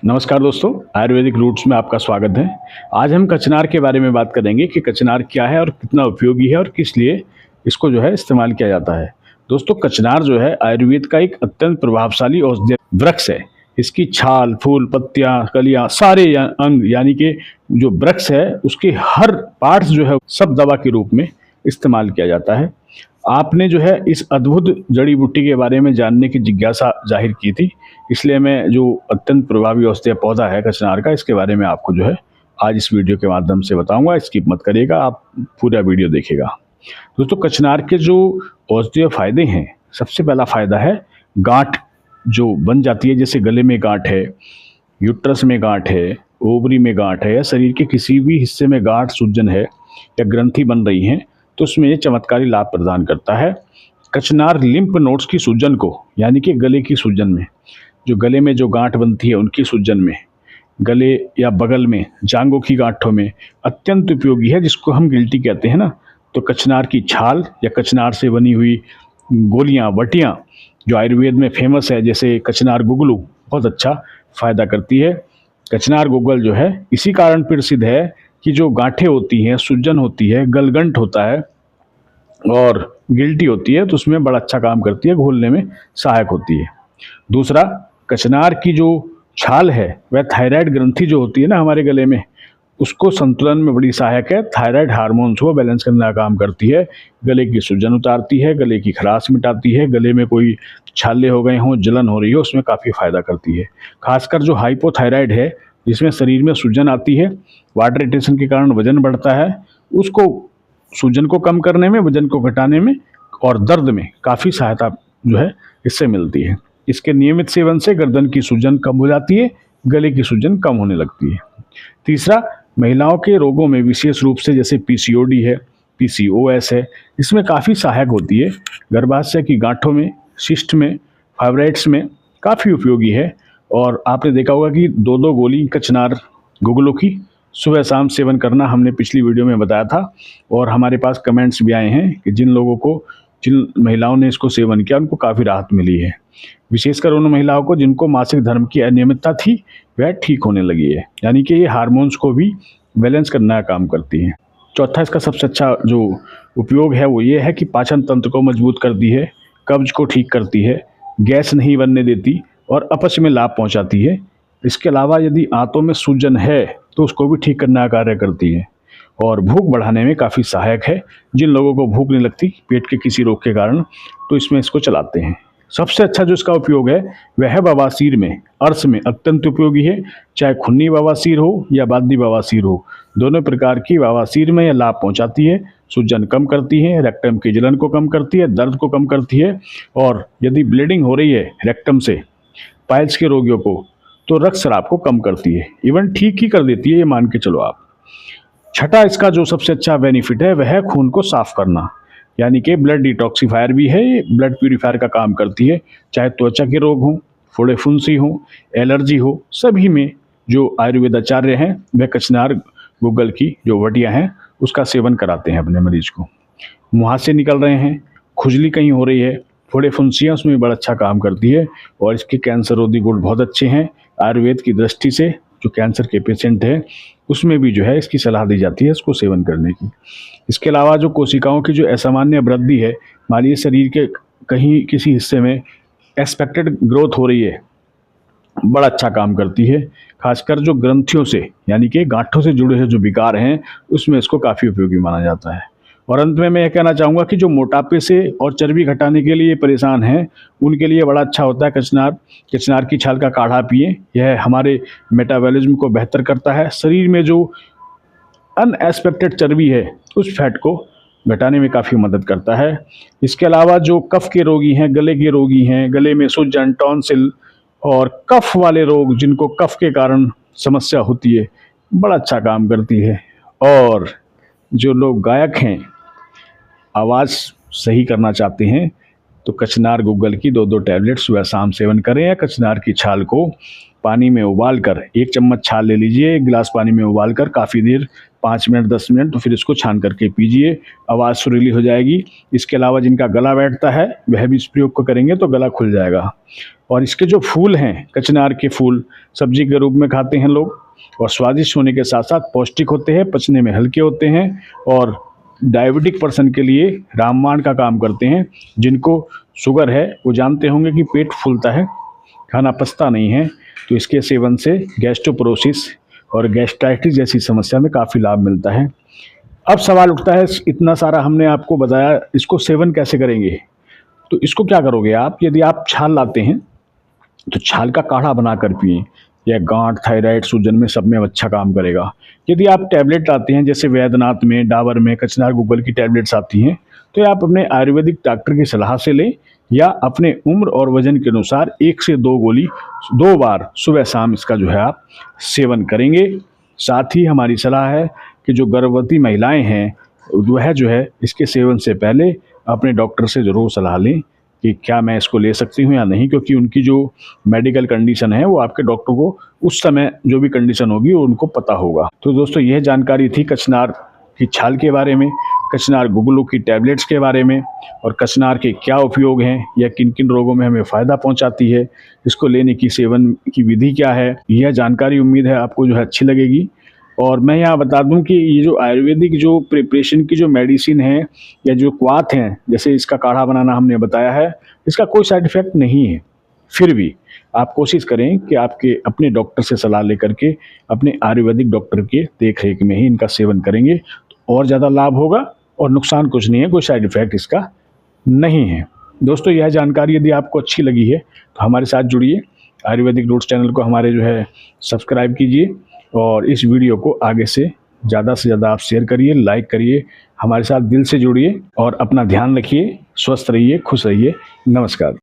नमस्कार दोस्तों, आयुर्वेदिक रूट्स में आपका स्वागत है। आज हम कचनार के बारे में बात करेंगे कि कचनार क्या है और कितना उपयोगी है और किस लिए इसको जो है इस्तेमाल किया जाता है। दोस्तों, कचनार जो है आयुर्वेद का एक अत्यंत प्रभावशाली औषधीय वृक्ष है। इसकी छाल, फूल, पत्तियां, कलियां, सारे अंग यानी कि जो वृक्ष है उसके हर पार्ट्स जो है सब दवा के रूप में इस्तेमाल किया जाता है। आपने जो है इस अद्भुत जड़ी बूटी के बारे में जानने की जिज्ञासा जाहिर की थी, इसलिए मैं जो अत्यंत प्रभावी औषधीय पौधा है कचनार का, इसके बारे में आपको जो है आज इस वीडियो के माध्यम से बताऊंगा। स्किप मत करिएगा, आप पूरा वीडियो देखिएगा। दोस्तों, कचनार के जो औषधीय फायदे हैं, सबसे पहला फायदा है गांठ जो बन जाती है, जैसे गले में गांठ है, यूट्रस में गांठ है, ओवरी में गांठ है या शरीर के किसी भी हिस्से में गांठ, सूजन है या ग्रंथि बन रही हैं, तो उसमें ये चमत्कारी लाभ प्रदान करता है। कचनार लिम्फ नोड्स की सूजन को, यानी कि गले की सूजन में, जो गले में जो गांठ बनती है उनकी सूजन में, गले या बगल में, जांघों की गांठों में अत्यंत उपयोगी है, जिसको हम गिल्टी कहते हैं ना। तो कचनार की छाल या कचनार से बनी हुई गोलियां, वटियां जो आयुर्वेद में फेमस है, जैसे कचनार गुगलू, बहुत अच्छा फायदा करती है। कचनार गुगल जो है इसी कारण प्रसिद्ध है कि जो गांठें होती हैं, सूजन होती है, गलगंठ होता है और गिल्टी होती है, तो उसमें बड़ा अच्छा काम करती है, घोलने में सहायक होती है। दूसरा, कचनार की जो छाल है वह थायराइड ग्रंथि जो होती है ना हमारे गले में, उसको संतुलन में बड़ी सहायक है। थायराइड हार्मोन्स को बैलेंस करने का काम करती है, गले की सूजन उतारती है, गले की खराश मिटाती है, गले में कोई छाले हो गए हों, जलन हो रही हो, उसमें काफ़ी फायदा करती है। खासकर जो हाइपोथायराइड है, जिसमें शरीर में सूजन आती है, वाटर रिटेंशन के कारण वजन बढ़ता है, उसको सूजन को कम करने में, वजन को घटाने में और दर्द में काफ़ी सहायता जो है इससे मिलती है। इसके नियमित सेवन से गर्दन की सूजन कम हो जाती है, गले की सूजन कम होने लगती है। तीसरा, महिलाओं के रोगों में विशेष रूप से जैसे पीसीओडी है, पीसीओएस है, इसमें काफ़ी सहायक होती है। गर्भाशय की गांठों में, शिस्ट में, फाइब्राइड्स में काफ़ी उपयोगी है। और आपने देखा होगा कि 2-2 गोली कचनार गुगलों की सुबह शाम सेवन करना हमने पिछली वीडियो में बताया था, और हमारे पास कमेंट्स भी आए हैं कि जिन महिलाओं ने इसको सेवन किया उनको काफ़ी राहत मिली है। विशेषकर उन महिलाओं को जिनको मासिक धर्म की अनियमितता थी वह ठीक होने लगी है, यानी कि ये हार्मोन्स को भी बैलेंस करने का काम करती हैं। चौथा, इसका सबसे अच्छा जो उपयोग है वो ये है कि पाचन तंत्र को मजबूत करती है, कब्ज को ठीक करती है, गैस नहीं बनने देती और अपच में लाभ पहुंचाती है। इसके अलावा यदि आंतों में सूजन है तो उसको भी ठीक करने का कार्य करती है और भूख बढ़ाने में काफ़ी सहायक है। जिन लोगों को भूख नहीं लगती पेट के किसी रोग के कारण, तो इसमें इसको चलाते हैं। सबसे अच्छा जो इसका उपयोग है वह है बवासीर में, अर्श में अत्यंत उपयोगी है। चाहे खूनी बवासीर हो या बादी बवासीर हो, दोनों प्रकार की बवासीर में यह लाभ पहुंचाती है। सूजन कम करती है, रेक्टम की जलन को कम करती है, दर्द को कम करती है, और यदि ब्लीडिंग हो रही है रेक्टम से पाइल्स के रोगियों को, तो रक्त स्राव को कम करती है, इवन ठीक ही कर देती है, ये मान के चलो आप। छठा, इसका जो सबसे अच्छा बेनिफिट है वह है खून को साफ करना, यानी कि ब्लड डिटॉक्सिफायर भी है, ये ब्लड प्यूरिफायर का काम करती है। चाहे त्वचा के रोग हों, फोड़े फुंसी हो, एलर्जी हो, सभी में जो आयुर्वेद आचार्य हैं वह कचनार गुगल की जो वटियां हैं उसका सेवन कराते हैं अपने मरीज को। मुहासे निकल रहे हैं, खुजली कहीं हो रही है, फोड़े फुंसियाँ, उसमें बड़ा अच्छा काम करती है। और इसके कैंसर रोधी गुण बहुत अच्छे हैं आयुर्वेद की दृष्टि से। जो कैंसर के पेशेंट हैं उसमें भी जो है इसकी सलाह दी जाती है इसको सेवन करने की। इसके अलावा जो कोशिकाओं की जो असामान्य वृद्धि है, मान लीजिए शरीर के कहीं किसी हिस्से में एक्सपेक्टेड ग्रोथ हो रही है, बड़ा अच्छा काम करती है। खासकर जो ग्रंथियों से यानी कि गांठों से जुड़े हुए जो विकार हैं उसमें इसको काफ़ी उपयोगी माना जाता है। और अंत में मैं यह कहना चाहूँगा कि जो मोटापे से और चर्बी घटाने के लिए परेशान हैं उनके लिए बड़ा अच्छा होता है कचनार की छाल का काढ़ा पिएं। यह हमारे मेटाबॉलिज्म को बेहतर करता है, शरीर में जो अनएक्सपेक्टेड चर्बी है उस फैट को घटाने में काफ़ी मदद करता है। इसके अलावा जो कफ के रोगी हैं, गले के रोगी हैं, गले में सूजन, टॉन्सिल और कफ वाले रोग, जिनको कफ के कारण समस्या होती है, बड़ा अच्छा काम करती है। और जो लोग गायक हैं, आवाज़ सही करना चाहते हैं, तो कचनार गुगल की 2-2 टैबलेट सुबह शाम सेवन करें, या कचनार की छाल को पानी में उबाल कर 1 चम्मच छाल ले लीजिए, 1 गिलास पानी में उबाल कर काफ़ी देर 5 मिनट 10 मिनट, तो फिर इसको छान करके पीजिए, आवाज़ सुरीली हो जाएगी। इसके अलावा जिनका गला बैठता है वह भी इस प्रयोग को करेंगे तो गला खुल जाएगा। और इसके जो फूल हैं, कचनार के फूल सब्जी के रूप में खाते हैं लोग, और स्वादिष्ट होने के साथ साथ पौष्टिक होते हैं, पचने में हल्के होते हैं और डायबिटिक पर्सन के लिए रामबाण का काम करते हैं। जिनको शुगर है वो जानते होंगे कि पेट फूलता है, खाना पचता नहीं है, तो इसके सेवन से गैस्ट्रोपोरोसिस और गैस्ट्राइटिस जैसी समस्या में काफ़ी लाभ मिलता है। अब सवाल उठता है, इतना सारा हमने आपको बताया, इसको सेवन कैसे करेंगे? तो इसको क्या करोगे आप, यदि आप छाल लाते हैं तो छाल का काढ़ा बनाकर पिएं, या गांठ, थायराइड, सूजन में सब में अच्छा काम करेगा। यदि आप टैबलेट लाते हैं, जैसे वैद्यनाथ में, डाबर में, कचनार गूगल की टैबलेट्स आती हैं, तो ये आप अपने आयुर्वेदिक डॉक्टर की सलाह से लें, या अपने उम्र और वजन के अनुसार 1 से 2 गोली 2 बार सुबह शाम इसका जो है आप सेवन करेंगे। साथ ही हमारी सलाह है कि जो गर्भवती महिलाएं हैं वह जो है इसके सेवन से पहले अपने डॉक्टर से ज़रूर सलाह लें कि क्या मैं इसको ले सकती हूँ या नहीं, क्योंकि उनकी जो मेडिकल कंडीशन है वो आपके डॉक्टर को उस समय जो भी कंडीशन होगी वो उनको पता होगा। तो दोस्तों, यह जानकारी थी कचनार की छाल के बारे में, कचनार गुगलू की टैबलेट्स के बारे में, और कचनार के क्या उपयोग हैं या किन किन रोगों में हमें फ़ायदा पहुंचाती है, इसको लेने की सेवन की विधि क्या है। यह जानकारी उम्मीद है आपको जो है अच्छी लगेगी। और मैं यहाँ बता दूं कि ये जो आयुर्वेदिक जो प्रिपरेशन की जो मेडिसिन है या जो क्वाथ हैं, जैसे इसका काढ़ा बनाना हमने बताया है, इसका कोई साइड इफ़ेक्ट नहीं है। फिर भी आप कोशिश करें कि आपके अपने डॉक्टर से सलाह लेकर के अपने आयुर्वेदिक डॉक्टर के देख रेख में ही इनका सेवन करेंगे तो और ज़्यादा लाभ होगा, और नुकसान कुछ नहीं है, कोई साइड इफ़ेक्ट इसका नहीं है। दोस्तों, यह जानकारी यदि आपको अच्छी लगी है तो हमारे साथ जुड़िए, आयुर्वेदिक रूट्स चैनल को हमारे जो है सब्सक्राइब कीजिए, और इस वीडियो को आगे से ज़्यादा आप शेयर करिए, लाइक करिए, हमारे साथ दिल से जुड़िए और अपना ध्यान रखिए, स्वस्थ रहिए, खुश रहिए। नमस्कार।